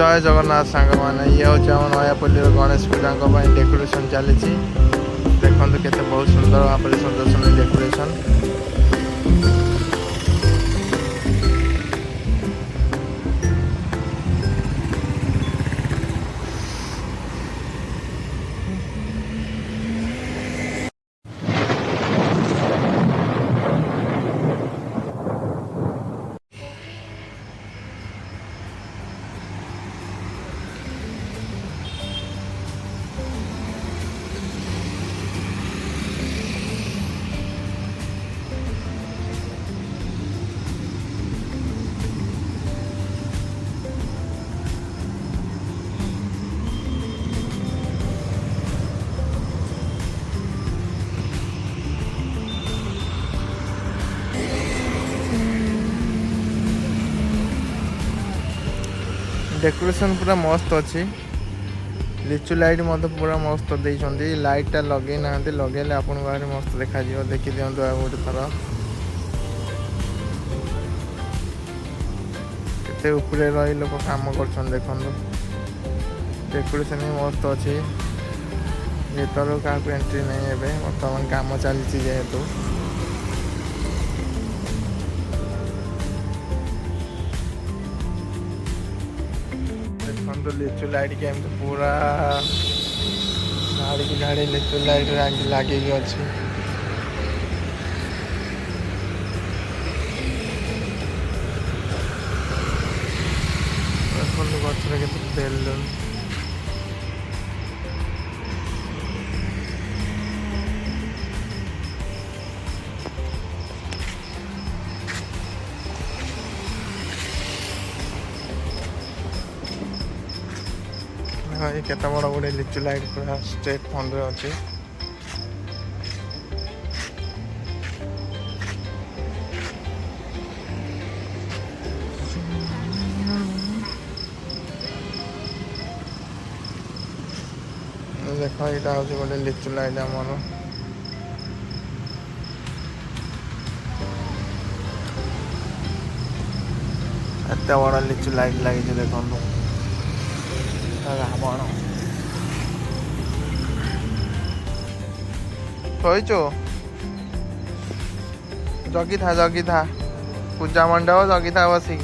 जय जगन्नाथ सांग मैंने ये हूँ आम नयापल्ली गणेश पूजा डेकोरेशन चली देखते केते बहुत सुंदर भाव में सजाउछन डेकोरेशन। डेकोरेशन पूरा मस्त अच्छी लिचु लाइट पूरा मस्त देइछंदी लाइटा लगे ना लगेले आपन बाहर मस्त देखा जियो देखि दियंतु आ गोटे थर केते ऊपर रही लोक काम करछन देखंतु डेकोरेशन भी मस्त अच्छी भीतर क्या एंट्री नहीं है बर्तमान काम चलती जेहेतु देखो लिचु लाइट के एमती पूरा झाड़ी की झाड़ी लिचु लाइट लगे अच्छी गचर के बेलून केते बड़ गोटे लिचु लाइट पूरा स्ट्रेट फ्रंट रे अच्छी देख यहाँ हूँ गोटे लिचु लाइट आमर एत बड़ लिचु लाइट लगी देखो रावण शोचु जगी था पूजा मंडप जगी था बसिक